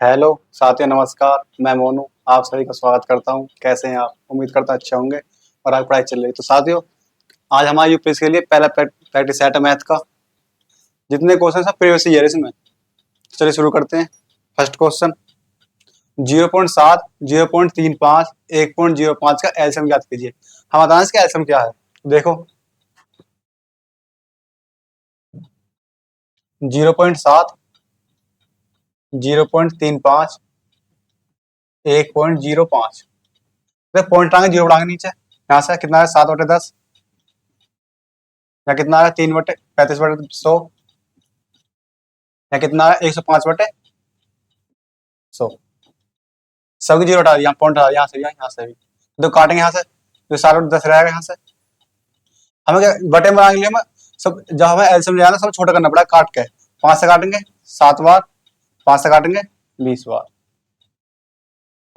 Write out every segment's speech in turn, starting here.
Hello साथियों, नमस्कार। मैं मोनू आप सभी का स्वागत करता हूं। कैसे हैं आप? उम्मीद करता अच्छे होंगे और आपकी पढ़ाई चल रही है। तो साथियों, आज हमारे यूपीएससी के लिए पहला प्रैक्टिस सेट है मैथ का। जितने क्वेश्चन सब प्रीवियस ईयर इसमें। चलिए शुरू करते हैं। फर्स्ट क्वेश्चन 0.7, 0.35, 1.05 का एलसीएम ज्ञात कीजिए। हम बताएं इसका एलसीएम क्या है। देखो 0.7, 0.35, 1.05। पॉइंट आएंगे, जीरो बढ़ाएंगे नीचे। यहाँ से कितना है? 7/10 या कितना है? 3/35/100 या कितना है? 105/100। सबकी जीरो हटा दिया, पॉइंट हटा दिया, यहाँ से भी यहाँ से भी। तो काटेंगे यहाँ से तो 7/10 रहेगा। यहाँ से हमें क्या बटे में बनाने के लिए हमें सब, जब हमें एलसीएम ले आना सब छोटा करना पड़ा। काट के 5 से काटेंगे 7 बार, 5 से काटेंगे 20 बार,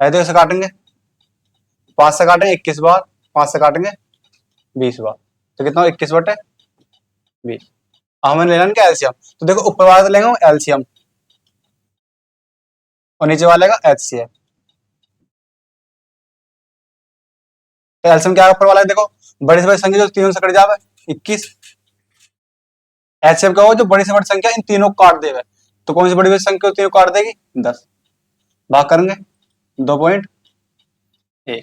ऐसे से काटेंगे 5 से काटेंगे 21 बार, 5 से काटेंगे 20 बार। तो कितना? 21/20। हमें लेना क्या? एलसीएम। तो देखो ऊपर वाला तो लेंगे एलसीएम और नीचे वाले का एचसीएफ। तो एलसीएम क्या है ऊपर वाला? देखो बड़ी से बड़ी संख्या जो तीनों से कट जावे 21। एचसीएफ क्या हो? जो बड़ी से बड़ी संख्या इन तीनों को काट देवे। तो कौन सी बड़ी बड़ी संख्या तीनों काट देगी? 10। भाग करेंगे 2.1।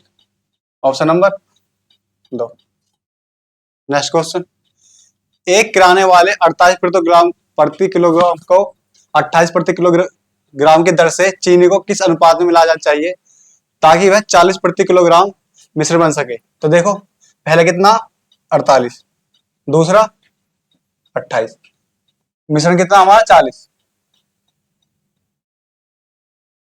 Option number 2। नेक्स्ट क्वेश्चन, एक किराने वाले 48 प्रति किलोग्राम को 28 प्रति किलोग्राम की दर से चीनी को किस अनुपात में मिलाया जाना चाहिए ताकि वह 40 प्रति किलोग्राम मिश्रण बन सके। तो देखो पहले कितना? 48, दूसरा 28, मिश्रण कितना हमारा? 40।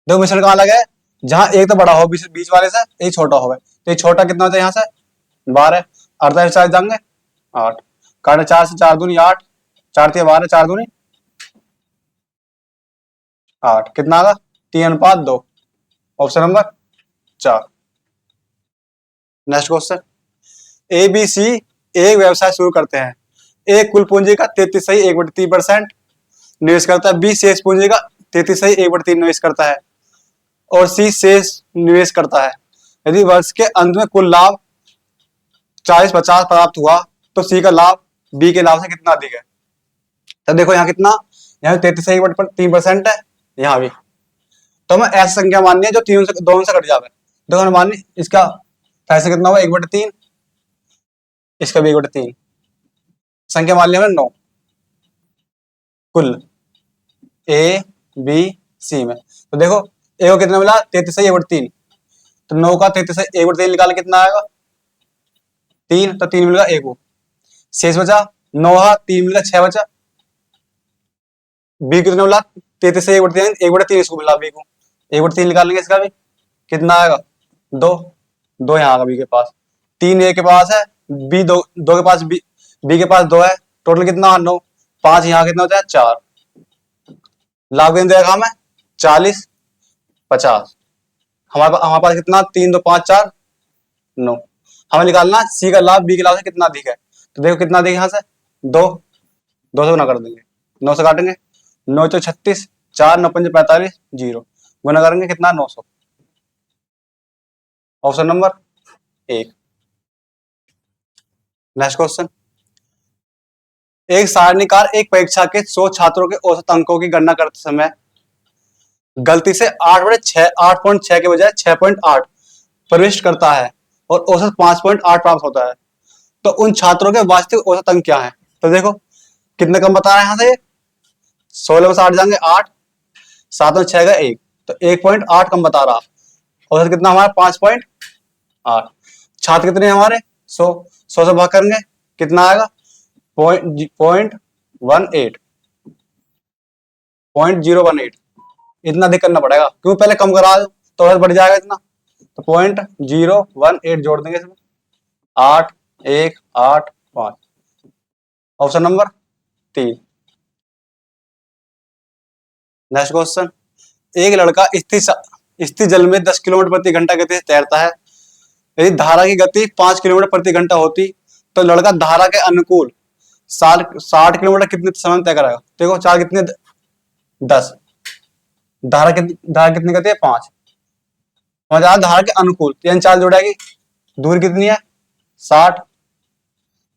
देखो मिश्रण कहाँ लगा है? जहां एक तो बड़ा हो बीच वाले से, एक छोटा हो। तो ये छोटा कितना होता है? यहाँ से 12, 48 40 जाएंगे 8, काटे 4 से 4 दूनी 8, 4 3 12, 4 दूनी 8, कितना आगा? 3:2। Option number 4। Next question, ABC एक व्यवसाय शुरू करते हैं। ए कुल पूंजी का 33.1/3% निवेश करता है। बी शेष पूंजी का 33.1/3 निवेश करता है और सी शेष निवेश करता है। यदि वर्ष के अंत में कुल लाभ 40-50 प्राप्त हुआ तो सी का लाभ बी के लाभ से कितना अधिक है? तो देखो यहाँ कितना? यहाँ 33.3% है, यहाँ भी। तो हमें ऐसी संख्या माननी है जो तीनों से दोनों से कट जावे। देखो माननी इसका ऐसे कितना हुआ? 1/3, इसका भी 1/3। संख्या मान लिया हमने 9 कुल ए बी सी में। तो देखो ए को कितना मिला? 33.1/3। तो 9 का 33.1/3 निकाल कितना आएगा? 3। तो 3 मिलेगा 1 को, शेष बचा 9, 3 मिलेगा 6 बचा। बी कितना मिला? 33.1/3, 1/3 इसको मिला बी को। 1/3 निकालेंगे इसका भी, कितना आएगा? 2। 2 यहाँ आएगा बी के पास, 3 ए के पास है, बी 2 के पास, बी के पास 2 है। टोटल कितना? 9। 5 यहाँ कितना होता है? 4। लाभ कितना देगा हमें? 40-50। हमारे पास कितना? 3 2 5 4 9। हमें निकालना सी का लाभ बी के लाभ से कितना अधिक है। तो देखो कितना अधिक? यहाँ से 2 2 से गुना कर देंगे, 9 से काटेंगे 9 तो 36, 4 9 5 45, 0 गुना करेंगे कितना? 900। Option number 1। नेक्स्ट क्वेश्चन, एक सारणीकार एक परीक्षा के 100 छात्रों के औसत अंकों की गणना करते समय गलती से 8.6 के बजाय 6.8 प्रविष्ट करता है और औसत 5.8 प्राप्त होता है। तो उन छात्रों के वास्तविक औसत अंक क्या है? तो देखो कितने कम बता रहे हैं यहाँ से? 16 में से 8 जाएंगे 8, 7 में 6 का 1, तो 1.8 कम बता रहा। औसत कितना हमारा? 5.8। छात्र कितने हमारे? 100 से भाग करेंगे कितना आएगा? 0.18 इतना अधिक करना पड़ेगा क्योंकि पहले कम करा तो औसत बढ़ जाएगा इतना। तो 0.018 जोड़ देंगे इसमें, 8 1 8 5। Option number 3। नेक्स्ट क्वेश्चन, एक लड़का स्थिर जल में 10 किलोमीटर प्रति घंटा गति से तैरता है। यदि धारा की गति 5 किलोमीटर प्रति घंटा होती तो लड़का धारा के अनुकूल 60 किलोमीटर कितने समय में तय कराएगा? देखो 4 कितने? 10। धारा कितनी करती है 5, समझ आया, धारा के अनुकूल, यानी 4 जुड़ेगी, दूरी कितनी है 60,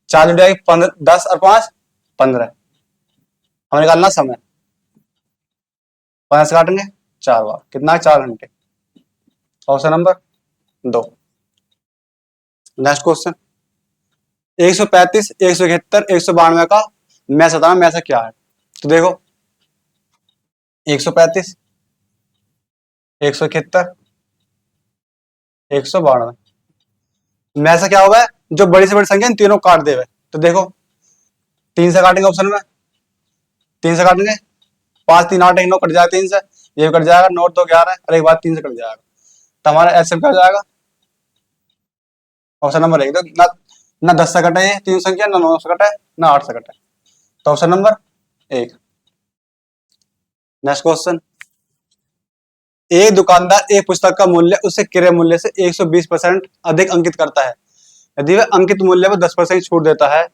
4 जुड़ेगी 15, 10 और 5 15, हमें निकालना समय, 5 से काटेंगे 4 बार, कितना 4 घंटे, ऑप्शन नंबर 2। नेक्स्ट क्वेश्चन 135, 171, 192 का मैं बताना में से क्या है। तो देखो 135, 171, 192 में से क्या होगा, जो बड़ी से बड़ी संख्या इन तीनों काट देवे। तो देखो 3 से काटेंगे, ऑप्शन में 3 से काटेंगे, 5 3 8 9 कट जाएगा 3 से, ये कट जाएगा, 9 2 11 और एक बार 3 से कट जाएगा, तो हमारा एचसीएफ क्या हो जाएगा, ऑप्शन नंबर 1। तो ना 10 से कटे ये तीन संख्या, ना 9 से कटे, ना 8 से कटे, तो ऑप्शन नंबर 1। नेक्स्ट क्वेश्चन, एक दुकानदार एक पुस्तक का मूल्य उससे क्रय मूल्य से 120% अधिक अंकित करता है। यदि वह अंकित मूल्य पर 10% छूट देता है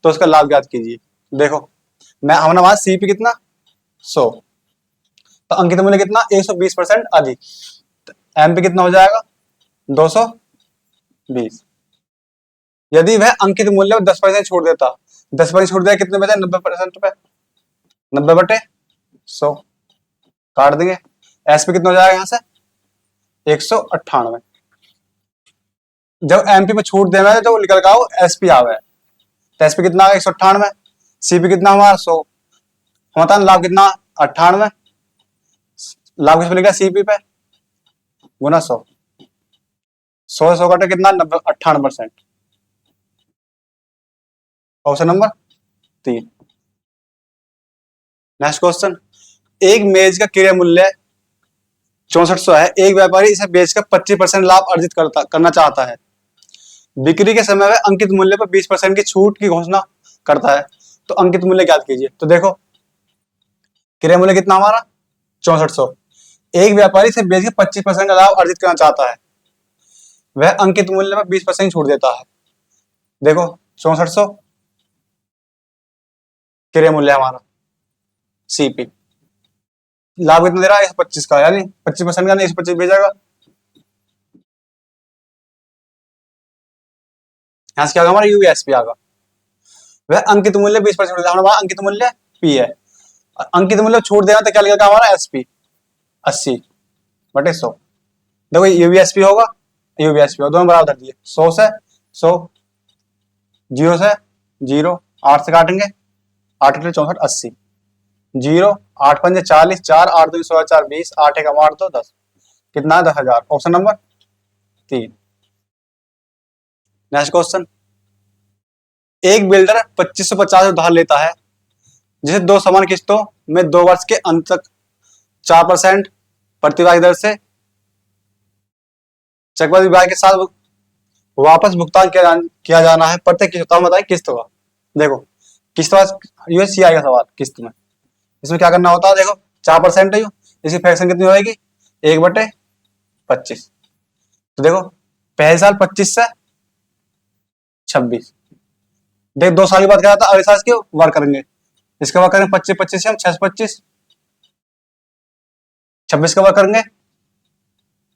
तो उसका लाभ ज्ञात कीजिए। देखो हमने वहां सीपी कितना 100, तो अंकित मूल्य कितना 120% अधिक, तो एमपी कितना हो जाएगा 220। यदि वह अंकित मूल्य पर 10% छूट देता, 10% छूट दिया कितने बचे 90% पे, 90/100 काट देंगे, एसपी कितना हो जाएगा यहाँ से 198। जब एमपी में छूट देना है तो निकल का एसपी आवे, तो एसपी कितना आ गया 198, सीपी कितना हमारा 100, हमारा लाभ कितना 98, लाभ किस पे लिखा सीपी पे गुना 100, 100 कटे कितना 98%, ऑप्शन नंबर 3। नेक्स्ट क्वेश्चन, एक मेज का क्रय मूल्य 6400 है, एक व्यापारी इसे बेचकर 25% लाभ अर्जित करना चाहता है। बिक्री के समय वह अंकित मूल्य पर 20% की छूट की घोषणा करता है, तो अंकित मूल्य ज्ञात कीजिए। तो देखो क्रय मूल्य कितना हमारा 6400, एक व्यापारी इसे बेचकर 25% का लाभ अर्जित करना चाहता है, वह अंकित मूल्य पर 20% छूट देता है। देखो 6400 क्रय मूल्य हमारा, सीपी लाभ कितना दे रहा है 125 का, यानी 25% का, नहीं 125 भेजेगा, यहां से क्या होगा हमारा यूएसपी आगा, वह अंकित मूल्य 20% हमारा अंकित मूल्य पी है, अंकित मूल्य छूट देना तो क्या लगेगा हमारा एसपी 80/100। देखो यूवीएसपी होगा, यूवीएसपी होगा, दोनों बराबर धर दिए, 100 से 100, 0 से 0, 8 से काटेंगे 8 64 80, 0 8 5 40, 4 8 2 16 4 20, 8 1 8 2 10, कितना है 10,000, ऑप्शन नंबर 3। नेक्स्ट क्वेश्चन, एक बिल्डर 2550 उधार लेता है, जिसे 2 समान किस्तों में 2 वर्ष के अंत तक 4% प्रतिवार्षिक दर से चक्रवृद्धि ब्याज के साथ वापस भुगतान किया जाना है। प्रत्येक किस्त बताए किस्त का। देखो किस्त यूएससीआई का सवाल, किस्त में इसमें क्या करना होता है, देखो 4% है, इसकी फ्रैक्शन कितनी होगी 1/25। तो देखो पहले साल 25 से 26, देख 2 साल की बात कर रहा था, अगले साल की वर्क करेंगे, इसका वर्क करेंगे 25 से हम 625, 26 का वर्क करेंगे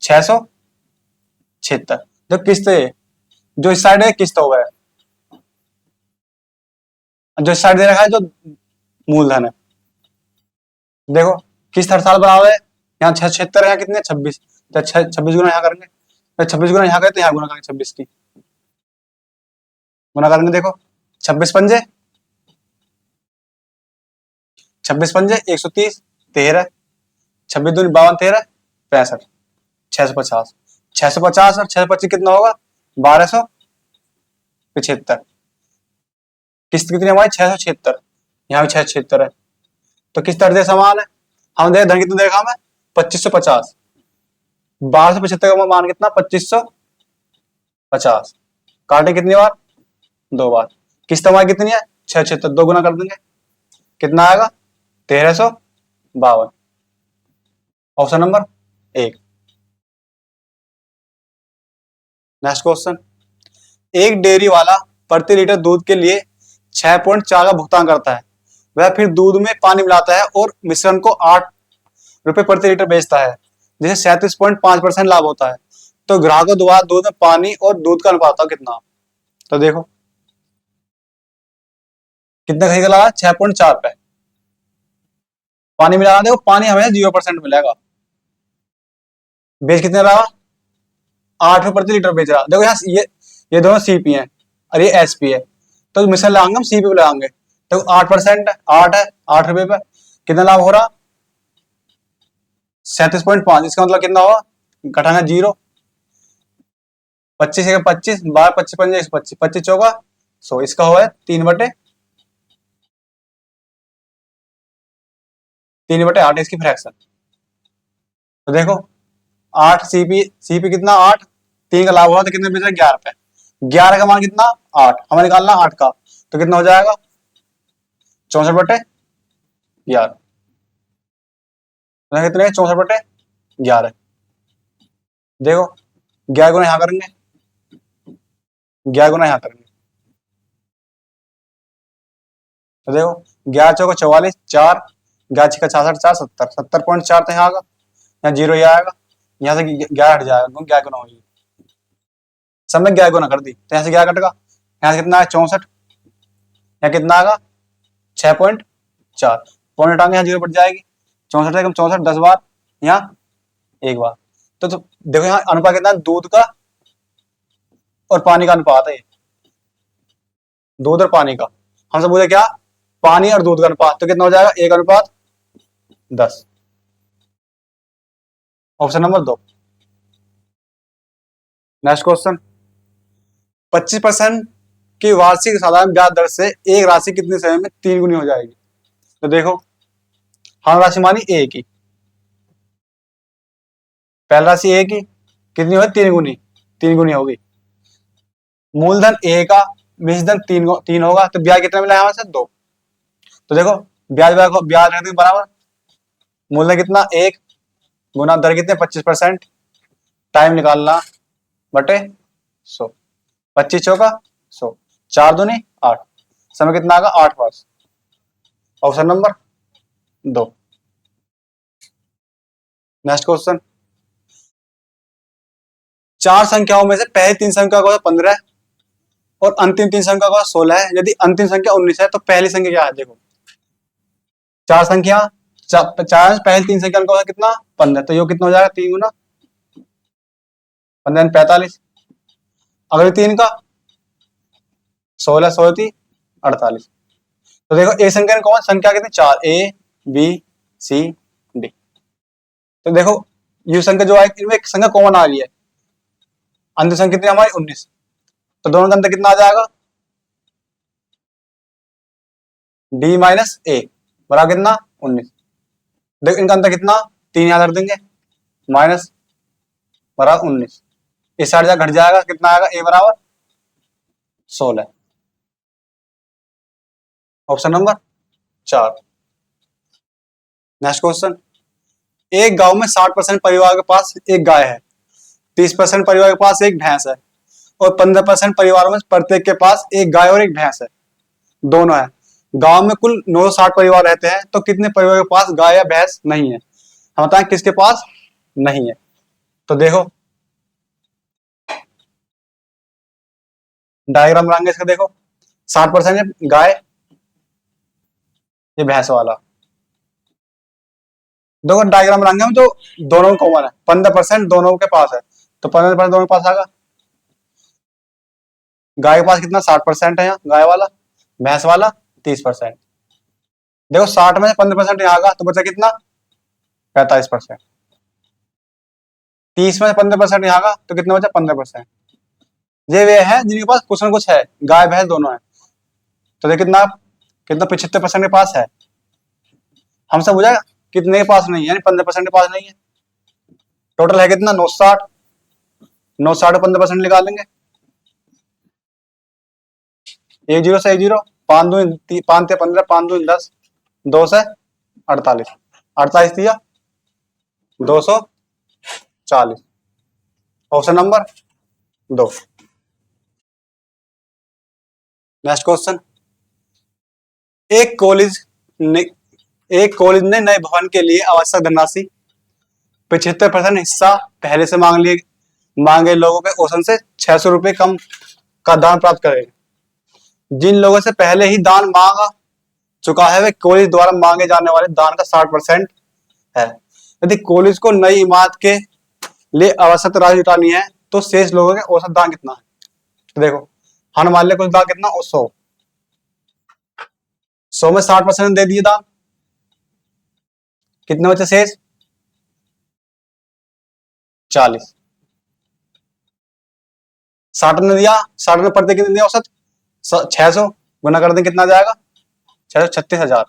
676। जो किस्त है, जो इस साइड है किस्त हो गया, जो इस साइड दे रखा है जो मूलधन है, देखो किस्त हर साल बराबर है, यहाँ 676, यहाँ कितने 26, तो 26 गुना यहाँ करेंगे, 26 गुना यहाँ करें तो यहाँ गुना करेंगे 26 की गुना करेंगे, देखो 26 पंजे 130, 13, 26 दूनी 52, 13 65, 650, 650 और 625 कितना होगा 1275। किस्त कितनी हमारी 676, यहाँ भी 676 है, तो किस्त अर्धे समान है, हम देख धन कितना देखा हमें 2550, 1275 का मान कितना 2550, काटे कितनी बार 2 बार, किस्त हमारी कितनी है 676, 2 गुना कर देंगे कितना आएगा 1352, ऑप्शन नंबर 1। नेक्स्ट क्वेश्चन, एक डेयरी वाला प्रति लीटर दूध के लिए 6.4 का भुगतान करता है, वह फिर दूध में पानी मिलाता है और मिश्रण को 8 रुपए प्रति लीटर बेचता है, जिसे 37.5% लाभ होता है, तो ग्राहकों द्वारा दूध में पानी और दूध का अनुपात होता कितना? तो देखो कितना खरीदा लगा, 6.4 पे। पानी मिला, देखो पानी हमें 0% मिलेगा। बेच कितने रहा, 8 रुपए प्रति लीटर बेच रहा। देखो यहाँ ये दोनों सीपी हैं और ये एसपी है, तो मिशन लगाएंगे हम सीपी पे लगाएंगे। तो 8%, 8 है, 8 रुपए पे कितना लाभ हो रहा, 37.5। इसका मतलब कितना होगा, घटाना 0, 25 25, 12 25 25 25 25 चौका 100। इसका हुआ है 3/8 इसकी फ्रैक्शन। तो देखो 8 सीपी कितना, 8, 3 का लाभ हुआ तो कितने बेच रहे, 11 पे। 11 का मान कितना, 8, हमें निकालना 8 का, तो कितना हो जाएगा, 64/11। कितने, 64/11। देखो 11 गुना यहाँ करेंगे, 11 गुना यहाँ करेंगे, तो देखो 11 चौका 44, 4, 11 छक्का 66, 4, 70, 70.4 तो यहाँ आएगा, यहाँ 0 ही आएगा, यहाँ से 11 हट जाएगा, 11 गुना होगी, सब में 11 गुना कर दी, तो यहाँ से 11 कटेगा, यहाँ से कितना है 64, यहाँ कितना आएगा 6.4, पॉइंट हटाएंगे, यहाँ 0 बढ़ जाएगी, 64 से 64 10 बार, यहाँ 1 बार। तो देखो यहाँ अनुपात कितना है, दूध का और पानी का अनुपात है, दूध और पानी का। हमसे पूछे क्या, पानी और दूध का अनुपात, तो कितना हो जाएगा, 1/10। Option number 2। नेक्स्ट क्वेश्चन, 25% की वार्षिक साधारण ब्याज दर से एक राशि कितने समय में 3 गुनी हो जाएगी? तो देखो हम राशि मानी ए की, पहली राशि ए की कितनी होगी, 3 गुनी, 3 गुनी होगी। मूलधन ए का, निश्चित धन 3 होगा, तो ब्याज कितना मिला है, 2। तो देखो ब्याज ब्याज रख देंगे बराबर, मूलधन कितना 1 गुना दर कितने 25%, टाइम निकालना बटे 100, 25 चौका 100, 4 दूनी 8, समय कितना आएगा 8 वर्ष। Option number 2। नेक्स्ट क्वेश्चन, 4 संख्याओं में से पहली 3 संख्या का 15 और अंतिम 3 संख्या का 16 है, यदि अंतिम संख्या 19 है तो पहली संख्या क्या है? देखो 4 संख्या, 4 पहली 3 संख्या का कितना 15, तो ये कितना हो जाएगा, 3 गुना 15 45, अगली 3 का 16, 16 48। तो देखो एक संख्या कौन संख्या कितनी, 4, ए बी सी डी। तो देखो ये संख्या जो है इनमें एक संख्या कॉमन आ रही है, अंतिम संख्या कितनी हमारी 19, तो दोनों का अंतर कितना आ जाएगा, डी माइनस ए बराबर कितना 19। देखो इनका अंतर कितना, 3 यहां रख देंगे, माइनस बराबर 19, इस साइड घट जाएगा, कितना आएगा, ए बराबर 16। Option number 4। नेक्स्ट क्वेश्चन, एक गांव में 60% परिवार के पास एक गाय है, 30% परिवार के पास एक भैंस है और 15% परिवारों में प्रत्येक के पास एक गाय और एक भैंस है, दोनों है। गांव में कुल 960 परिवार रहते हैं, तो कितने परिवार के पास गाय या भैंस नहीं है? हम बताएं किसके पास नहीं है। तो देखो डायग्राम बनाएंगे इसका, देखो 60% गाय, ये भैंस वाला। देखो डायग्राम बनाएंगे हम, तो दोनों कॉमन है, 15% दोनों के पास है, तो 15% दोनों के पास आएगा। गाय के पास कितना 60% है, यहाँ गाय वाला, भैंस वाला 30%। देखो 60 में से 15% यहाँ आएगा, तो बचा कितना 45%। 30 में से 15% यहाँ आएगा, तो कितना बचा 15%। ये वे है जिनके पास कुछ ना कुछ है, गाय भैंस दोनों है, तो देखिए कितना कितना 75% के पास है। हमसे पूछा कितने के पास नहीं है, यानी 15% के पास नहीं है। टोटल है कितना 960, 960 15% निकाल लेंगे, 1 0 से 1 0, 5 2 5 थे 15, 5 2 10, 2 से 48, 48 दिया 240। Option number 2। नेक्स्ट क्वेश्चन, एक कॉलेज ने एक कॉलेज ने नए भवन के लिए आवश्यक धनराशि 75% हिस्सा पहले से मांगे लोगों के औसत से 600 रुपये कम का दान प्राप्त करे। जिन लोगों से पहले ही दान मांग चुका है वे कॉलेज द्वारा मांगे जाने वाले दान का 60% है। यदि कॉलेज को नई इमारत के लिए आवश्यक राशि जुटानी है तो शेष लोगों के औसत दान कितना है? तो देखो हमने मान लिया कुल दान कितना, 100 में 60% दे दिए दान, कितने बचे शेष? 40। 60 ने दिया, 60 ने प्रत्येक कितने दिया औसत? 600 गुना कर दें कितना जाएगा? 600, 36,000।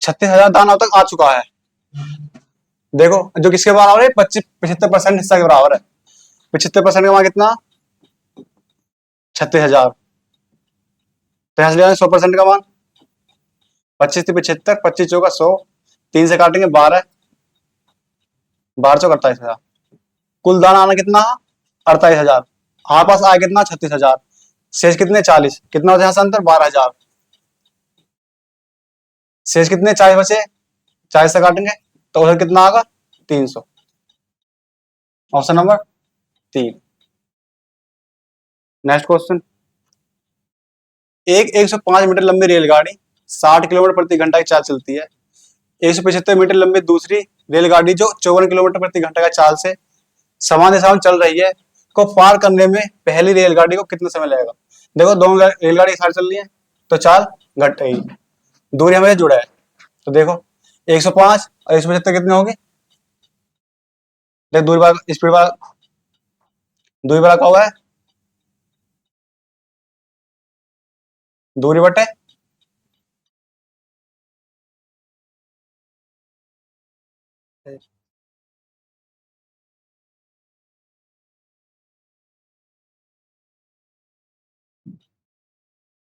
36,000 दान अब तक आ चुका है। देखो जो किसके बराबर है? 75% हिस्सा के बराबर है। 75% का मान कितना? 36,000। तो यहां से 100% का मान 25 से 75, 25 चौका 100, 3 से काटेंगे 12, 12 चौका 48,000। कुल दान आना कितना? 48,000। हमारे पास आया कितना? 36,000। शेष कितने? 40। कितना होता है यहाँ से अंतर? 12,000। शेष कितने? 40 बचे, 40 से काटेंगे तो उधर कितना आएगा? 300। Option number 3। नेक्स्ट क्वेश्चन, एक 105 मीटर लंबी रेलगाड़ी 60 किलोमीटर प्रति घंटा की चाल चलती है। 175 मीटर लंबी दूसरी रेलगाड़ी जो 54 किलोमीटर प्रति घंटा का चाल से समान दिशा में चल रही है को पार करने में पहली रेलगाड़ी को कितना समय लगेगा? देखो दोनों रेलगाड़ी एक साथ चल रही है तो चाल घट रही, दूरी हमें जुड़ा है। तो देखो 105 और 175 कितने होगी? देख दूरी बार स्पीड बार दूरी बड़ा क्या हुआ है? दूरी बटे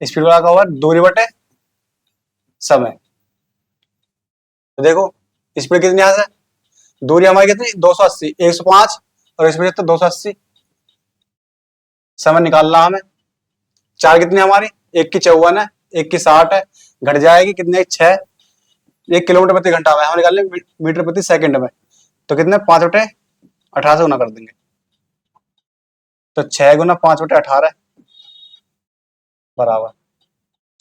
स्पीड वाला का हुआ दूरी बटे समय। तो देखो स्पीड कितनी यहां से, दूरी हमारी कितनी? 280, 105 और 175 280। समय निकालना हमें। चार कितनी हमारी? एक की 54 है, एक की 60 है, घट जाएगी कितने? 6। 1 किलोमीटर प्रति घंटा में हम निकाल लेंगे मीटर प्रति सेकंड में, तो कितने? 5 बटे 18 से गुना कर देंगे तो 6 गुना 5 बटे 18 बराबर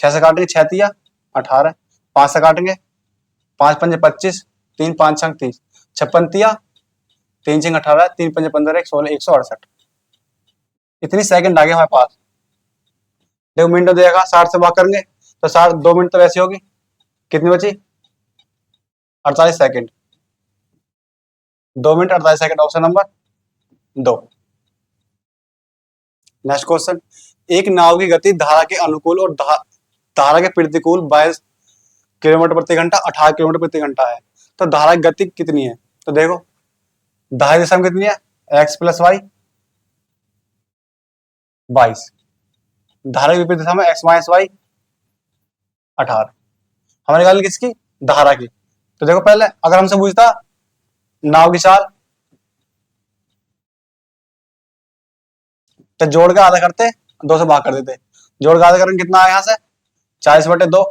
6 से काटेंगे 6 तिया 18, 5 से काटेंगे 5 पंजे 25, 3 5 छंग 30, 56 तिया 3 छिंग 18, 3 पंजे 15, 1 16, 168। इतनी सेकंड आ गए हमारे पास। देखो मिनट देगा 60 से भाग करेंगे तो 60 2 मिनट तो वैसी होगी, कितनी बची? 48 second. 2 minute 48 second, option number 2। Next question, एक नाव की गति धारा के अनुकूल और धारा के प्रतिकूल 22 किलोमीटर प्रति घंटा 18 किलोमीटर प्रति घंटा है, तो धारा की गति कितनी है? तो देखो धारा दिशा में कितनी है? x प्लस वाई 22, धारा की विपरीत दिशा में x माइनस वाई 18। हमें निकालनी किसकी? धारा की। तो देखो पहले अगर हमसे पूछता नाव की चाल तो जोड़ के आधा करते, 2 से भाग कर देते, जोड़ के आधा करेंगे कितना आया यहाँ से? 40 बटे 2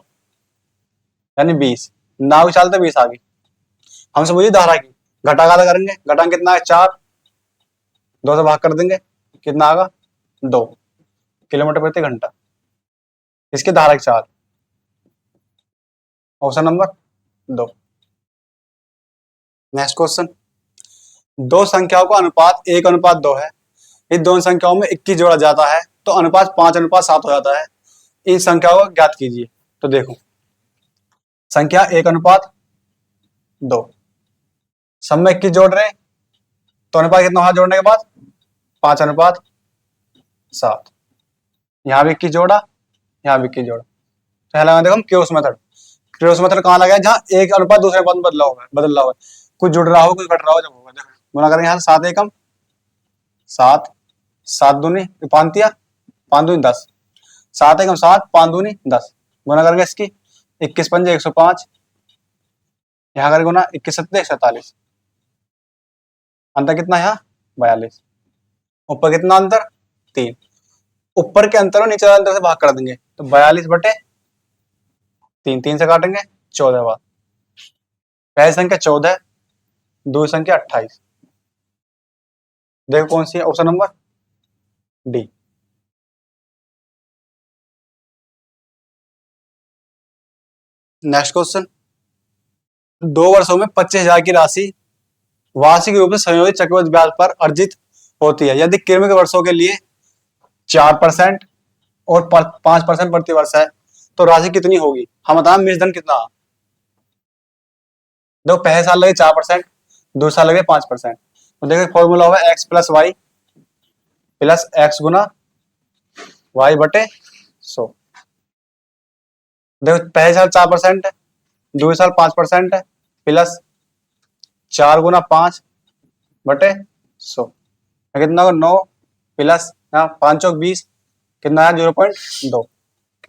यानी 20। नाव की चाल तो 20 आ गई। हमसे पूछी धारा की, घटा का आधा करेंगे, घटा कितना है? 4, 2 से भाग कर देंगे कितना आएगा? 2 किलोमीटर प्रति घंटा। इसकी धारा की चाल, ऑप्शन नंबर 2। नेक्स्ट क्वेश्चन, दो संख्याओं का अनुपात 1:2 है। इन दोनों संख्याओं में 21 जोड़ा जाता है तो अनुपात 5:7 हो जाता है। इन संख्याओं को ज्ञात कीजिए। तो देखो संख्या 1:2, सब में 21 जोड़ रहे हैं तो अनुपात कितना हुआ जोड़ने के बाद? 5:7। यहाँ भी 21 जोड़ा, यहाँ भी 21 जोड़ा, तो यहाँ लगा देखो हम क्रॉस मेथड। क्रॉस मेथड कहाँ लगा है? जहाँ एक अनुपात दूसरे अनुपात में बदल रहा होगा, कुछ जुड़ रहा हो कुछ घट रहा हो, जब होगा देखो गुना करेंगे यहाँ 7 एकम 7, 7 दूनी 5 तिया 5 दूनी 10, 7 एकम 7, 5 दूनी 10, गुना करेंगे इसकी 21 पंजे 105, यहाँ करेंगे गुना 21 सत्ते 147, अंतर कितना है यहाँ? 42। ऊपर कितना अंतर? 3। ऊपर के अंतर और नीचे वाले अंतर से भाग कर देंगे तो 42 बटे तीन, तीन से काटेंगे 14 बार। पहली संख्या 14, दूसरी संख्या 28। देखो कौन सी है, option number D. Next question, 2 वर्षों में 25,000 की राशि वार्षिक रूप से संयोजित चक्रवृद्धि ब्याज पर अर्जित होती है। यदि क्रमिक वर्षों के लिए 4% और 5% प्रति वर्ष है, तो राशि कितनी होगी? हम बताएं मिश्रधन कितना। देखो पहले साल लगे 4%, दूसरे साल लगे 5%। तो देखो फॉर्मूला होगा x plus Y plus X गुना वाई बटे 100। देखो पहले साल 4% है, दूसरे साल 5% है, प्लस 4 गुना 5 बटे 100। कितना होगा 9 प्लस 5 चौक 20, कितना है 0.2।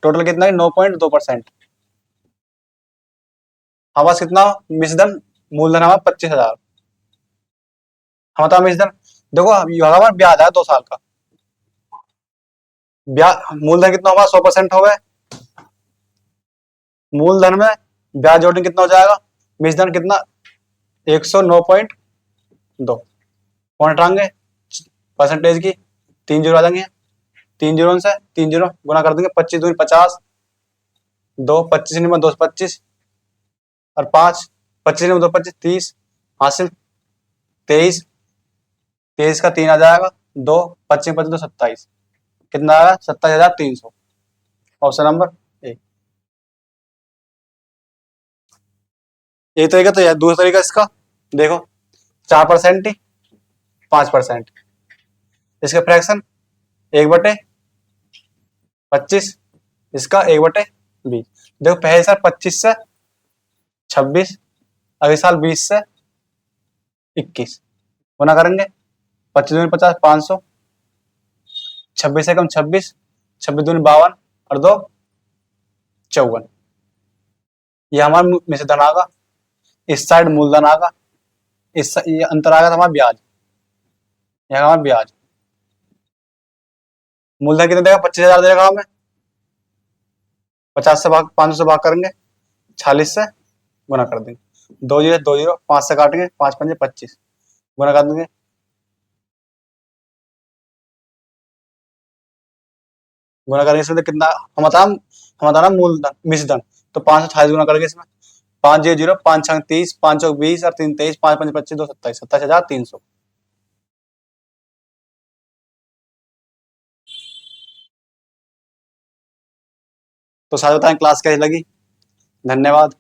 टोटल कितना है 9.2%। हमारे पास कितना मिश्रधन, मूलधन हमारा 25,000। हम बता मिश्रधन, देखो हमारा ब्याज है 2 साल का। ब्याज मूलधन कितना होगा 100% हो गए। मूलधन में ब्याज जोड़ने कितना हो जाएगा, मिश्रधन कितना 109.2। पॉइंट आएंगे परसेंटेज की 3 जीरो आ जाएंगे। 3 जीरो से 3 जीरो गुना कर देंगे, 25 दूनी 50, 2 25 में 2 25 और 5 25 में 2 25 30 हासिल 23, 23 का 3 आ जाएगा 2 25 25 2 27। कितना आएगा 27,300। Option number A. एक तरीका तो यह, दूसरा तरीका इसका देखो 4% 5%, इसका फ्रैक्शन 1/25, इसका 1/20। देखो पहले साल 25 से 26, अगले साल 20 से 21 गुना करेंगे। 25 दूनी 50 500, 26 से कम 26, 26 दूनी 52 और 2 54। ये हमारा मिश्रधन आगा, इस साइड मूलधन आगा, ये अंतर आगा हमारा ब्याज। यह हमारा ब्याज। मूलधन कितना देगा 25,000 देगा हमें। 50 से भाग 500 से भाग करेंगे, 46 से गुना कर देंगे। 2 जीरो 2 जीरो 5 से काटेंगे, 5 पंजे 25 गुना कर देंगे। गुना करेंगे इसमें तो कितना हम बताना मूलधन मिश्रधन, तो 528 गुना करेंगे इसमें। 5 जीरो जीरो 5 छंग 30, 5 चौक 20 और 3 23, 5 पंजे 25 2 27, 27,300। तो साथ बताएं क्लास कैसी लगी। धन्यवाद।